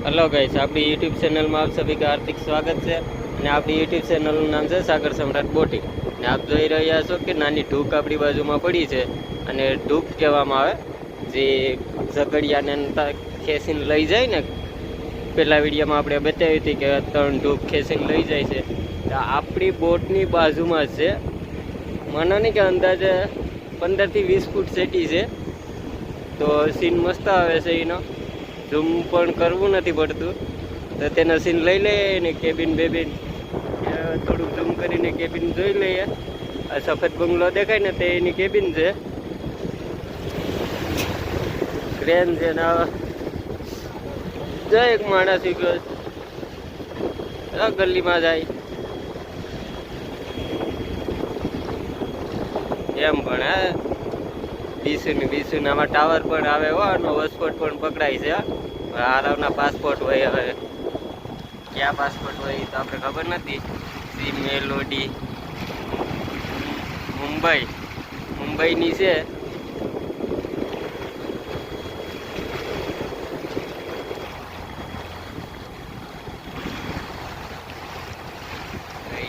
Hello guys, आपकी YouTube channel में आप सभी का हार्दिक स्वागत है। અને આપણી યુટ્યુબ ચેનલનું નામ છે સાગર સમ્રાટ બોટિંગ। ને આપ જોઈ રહ્યા છો કે નાની ઢૂક આપણી બાજુમાં પડી છે અને ઢૂક કહેવામાં આવે જે ઝઘડિયાને ખેંચીને લઈ જાય ને। પહેલા વિડીયોમાં આપણે બતાવી હતી કે 3 ઢૂક ખેંચીને લઈ જાય છે, તો આપણી બોટની બાજુમાં છે। મને નહીં કે અંદાજે 15 થી 20 ફૂટ સેટી છે, તો સીન મસ્ત આવે છે એનો। ઝૂમ પણ કરવું નથી પડતું, તો તેનો સીન લઈ લઈએ ને કેબિન બેબિન થોડુંક ઝૂમ કરીને કેબિન જોઈ લઈએ। આ સફેદ બંગલો દેખાય ને તે એની કેબિન છે, ક્રેન છે ને જાય એક માણસ ગલીમાં જાય એમ પણ હે બીસુને આમાં ટાવર પણ આવે હો, આનો વસપોટ પણ પકડાય છે। આરવના પાસપોર્ટ હોય, હવે ક્યાં પાસપોર્ટ હોય તો આપણે ખબર નથી। સી મેલોડી મુંબઈની છે।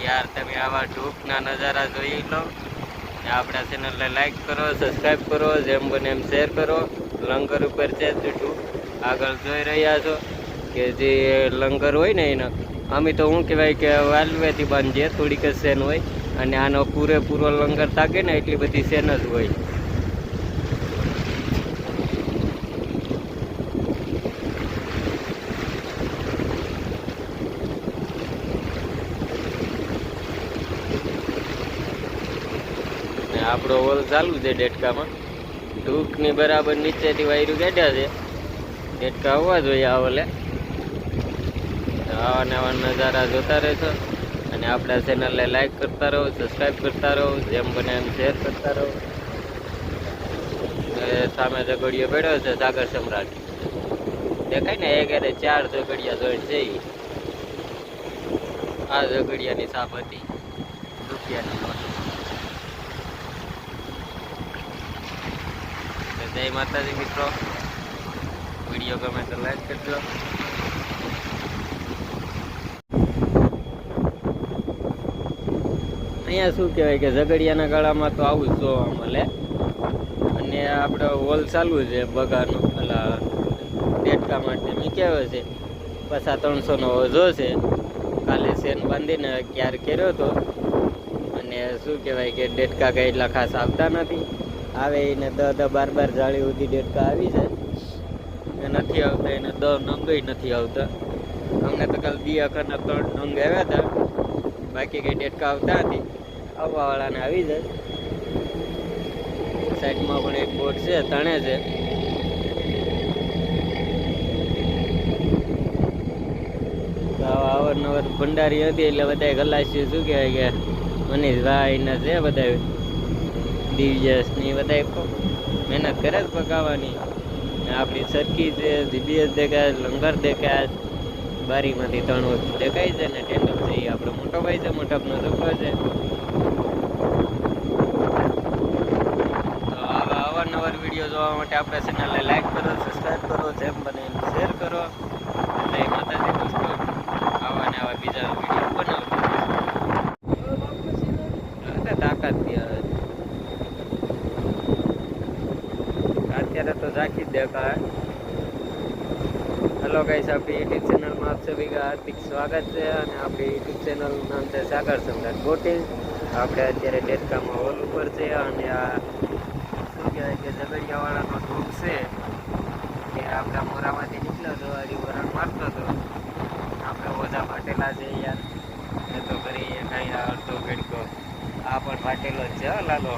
યાર તમે આવા ઢૂકના નજારા જોઈ લો। આપણા ચેનલને લાઈક કરો, સબસ્ક્રાઈબ કરો, જેમ બને એમ શેર કરો। લંગર ઉપર છે ઢૂક આગળ જોઈ રહ્યા છો કે જે લંગર હોય ને એનો અમે તો શું કહેવાય કે વાલવેથી બાંધીએ, થોડીક જ સેન હોય અને આનો પૂરેપૂરો લંગર તાકે ને એટલી બધી સેન જ હોય। આપણો હોલ ચાલુ છે ડેટકામાં। ઢૂકની બરાબર નીચેથી વાયરું કાઢ્યા છે, ડેટકા આવવા જોઈએ આ ઓલે। આવા નવા નજારા જોતા રહેશો અને આપણા ચેનલને લાઈક કરતા રહો, સબસ્ક્રાઈબ કરતા રહો, જેમ બને એમ શેર કરતા રહો। સામે ઝઘડિયો પડ્યો છે સાગર સમ્રાટ દેખાય ને, એક 4 ઝઘડિયા જોઈન્ટ છે। આ ઝઘડિયાની સાપ હતી રૂપિયાની નોટ। જય માતાજી મિત્રો, વિડીયો ગમે તો લાઈક કરજો। અહીંયા શું કહેવાય કે ઝઘડિયાના ગાળામાં તો આવું જ જોવા મળે। અને આપણો હોલ ચાલુ છે બગાનો પેલા ડેટકા માટે મેં કહેવાય છે 300નો ઓઝો છે। કાલે સેન બાંધીને ક્યાર કર્યો હતો, અને શું કહેવાય કે ડેટકા કંઈ એટલા ખાસ આવતા નથી। આવે એને 10-12 જાળી સુધી ડેટકા આવી જાય, નથી આવતા એને 10 નંગય નથી આવતા। અમને તો કાલ દિયાખાના 3 નંગ આવ્યા હતા, બાકી કંઈ ડેટકા આવતા નથી। આવવાવાળાને આવી જાય। સાઈડમાં પણ એક બોટ છે, તણે છે। અવારનવાર ભંડારી હતી એટલે બધા ગલાસી શું કહેવાય કે મનીષભાઈ ને છે, બધા દિવ્યસ ની બધા મહેનત કરે જ પકાવવાની। આપણી સરખી છે, જીબીએસ દેખાય, લંગર દેખાય, બારીમાંથી 3 દેખાય છે ને ટેન્ડર છે એ આપણો મોટો ભાઈ છે, મોટાપનો છોકરો છે। તો આવા અવારનવાર વિડીયો જોવા માટે આપણા ચેનલને લાઈક કરો, સબસ્ક્રાઈબ કરો, જેમ બને એમ શેર કરો। જય માતાજી દોસ્તો, આવા ને આવા બીજા વિડીયો બનાવજો। તાકાત અત્યારે તો ઝાંખી જ દેખાય। हेलो गाइस, आपकी यूट्यूब चैनल में आप सभी का हार्दिक स्वागत है। અને આપણી યુટ્યુબ ચેનલનું નામ છે સાગર સમ્રાટ બોટિંગ। આપણે અત્યારે ડેટકામાં હોલ ઉપર છે અને આ શું કહેવાય કે ઝઘડિયાવાળાનો ઢૂક છે કે આપણા મોરામાંથી નીકળ્યો હતો, હરી વરણ મારતો હતો। આપણે ઓછા ફાટેલા છે યાર, એ તો કરી કાંઈ અડધો ઘડકો આ પણ ફાટેલો જ છે લાલો।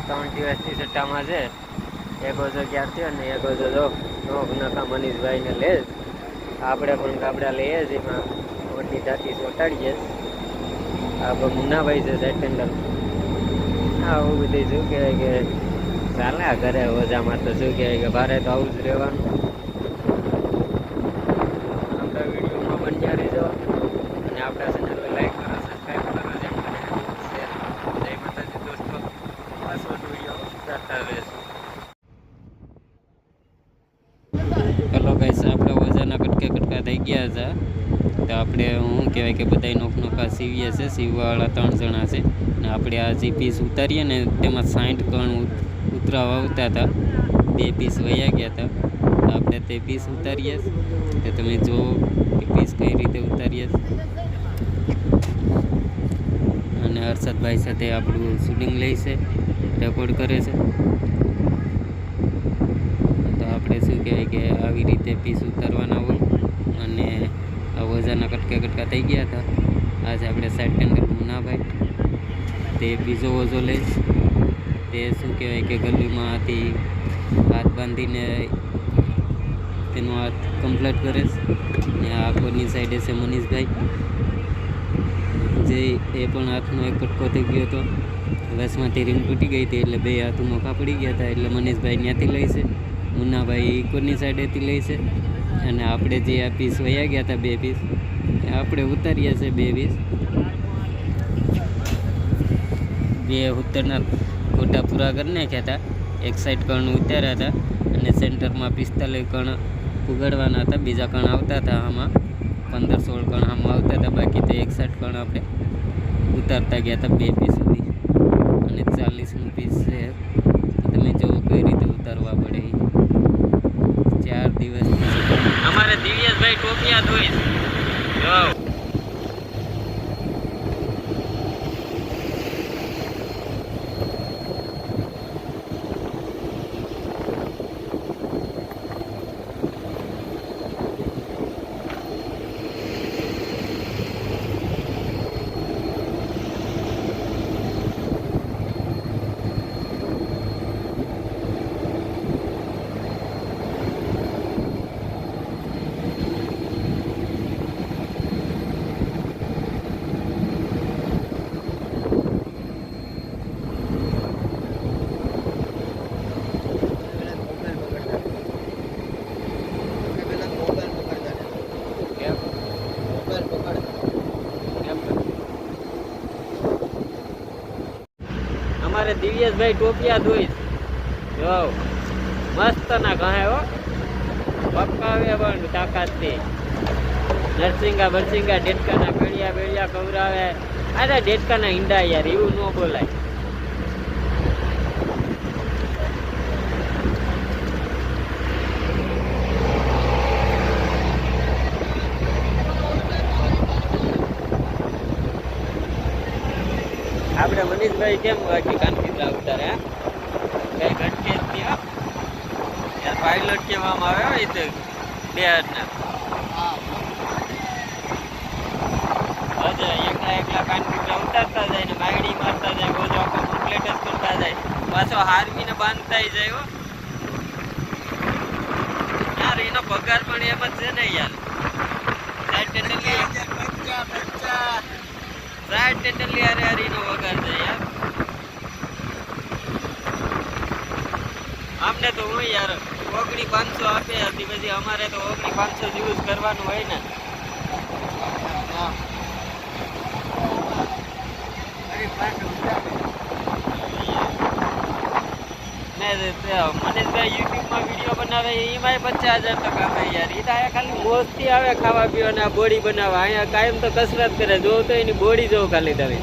3 દિવસની સટ્ટામાં છે। એક ઓછો ક્યાર થયો ને એક ઓછો જો નોખ નખા મનીષભાઈને લે, આપણે પણ ગાબડા લઈએ છીએ, એમાં મોટી જાતિ ચોટાડીએ। આ મુન્નાભાઈ છે સેટેન્ડર। આવું બધું શું કહેવાય કે ચાલે ઘરે ઓજામાં, તો શું કહેવાય કે ભારે તો આવું જ રહેવાનું। આપણા વિડીયોમાં બન્યા રહેજો અને આપણા ચેનલને લાઈક કરો, સબસ્ક્રાઈબ કરો, જેમ બને શેર કરો। જય માતાજી દોસ્તો, પાછો વિડીયો કરતા રહેશું। હેલો ગાઈસ, આપણે વજાના કટકા થઈ ગયા હતા. તો આપણે શું કહેવાય કે બધા નોખા સીવીએ છે. સીવવાવાળા 3 જણા છે ને આપણે આ જે પીસ ઉતારીએ ને તેમાં 60 કણ ઉતરાવા આવતા હતા. 2 પીસ વયા ગયા હતા. તો આપણે તે પીસ ઉતારીએ તો તમે જુઓ કે પીસ કઈ રીતે ઉતારીએ. અને હર્ષદભાઈ સાથે આપણું શૂટિંગ લે છે, રેકોર્ડ કરે છે. તો આપણે શું કહેવાય કે આવી રીતે પીસ ઉતારવાના હોય. અને આ વજાના કટકા થઈ ગયા હતા. આજે આપણે સાઈડ ટેન્ડર મુનાભાઈ તે બીજો વજો લે. તે શું કહેવાય કે ગલીમાંથી હાથ બાંધીને તેનો હાથ કમ્પ્લીટ કરે છે. ને આ કોની સાઈડે છે મનીષભાઈ, જે એ પણ હાથનો એક કટકો થઈ ગયો હતો. વસમાંથી રીંગ તૂટી ગઈ હતી એટલે 2 હાથ નોખા પડી ગયા હતા. એટલે મનીષભાઈ ત્યાંથી લઈ છે, મુન્નાભાઈ કોની સાઈડેથી લઈ છે. અને આપણે જે આ પીસ વયા ગયા હતા 2 પીસ આપણે ઉતાર્યા છે. 2 પીસ 2 ઉતરના ખોટા પૂરા કરી નાખ્યા હતા. એક સાઈડ કણ ઉતાર્યા હતા અને સેન્ટરમાં 45 કણ ઉગાડવાના હતા. બીજા કણ આવતા હતા, આમાં 15-16 કણ આમાં આવતા હતા. બાકી તો 61 કણ આપણે ઉતારતા ગયા હતા 2 પીસ સુધી. અને 40નું પીસ છે. તમે જુઓ કઈ રીતે ઉતારવા પડે. 4 દિવસ અમારે દિવ્યેશભાઈ ટોપિયા ધોઈ જો. અમારે દિવ્યેશભાઈ ટોપિયા ધોઈ જો મસ્ત ના કહે હો, પકાવે પણ તાકાતથી. નરસિંગા બરસિંગા ડેટકાના કડિયા બેડિયા કવરાવે. અરે ડેટકાના ઈંડા યાર, એવું ન બોલાય. આપણે મનીષભાઈ કેમ બાકી કાનકીતરા ઉતારે કઈ ઘટકે જ યાર પાયલોટ કહેવામાં આવે એ તો 2 હાથના. એકલા કાનકીતરા ઉતારતા જાય ને માગડી મારતા જાય. બોલો આખો કમ્પ્લીટ જ કરતા જાય. પાછો હારવીને બાંધતા જાય હો યાર. એનો પગાર પણ એમ જ છે ને યાર. સાઈડ ટેન્ડરલી હારે હારીનો વગાર છે યાર. આમને તો હું યાર 500 આપે હતી, પછી અમારે તો 500 યુઝ કરવાનું હોય ને. મનીષભાઈ યુટ્યુબમાં વિડીયો બનાવે એમાંય 50,000 તો કામે યાર. એ તો અહીંયા ખાલી મોજથી આવે ખાવા પીવાના બોડી બનાવવા. અહીંયા કાયમ તો કસરત કરે. જોવો તો એની બોડી જોવો ખાલી તમે.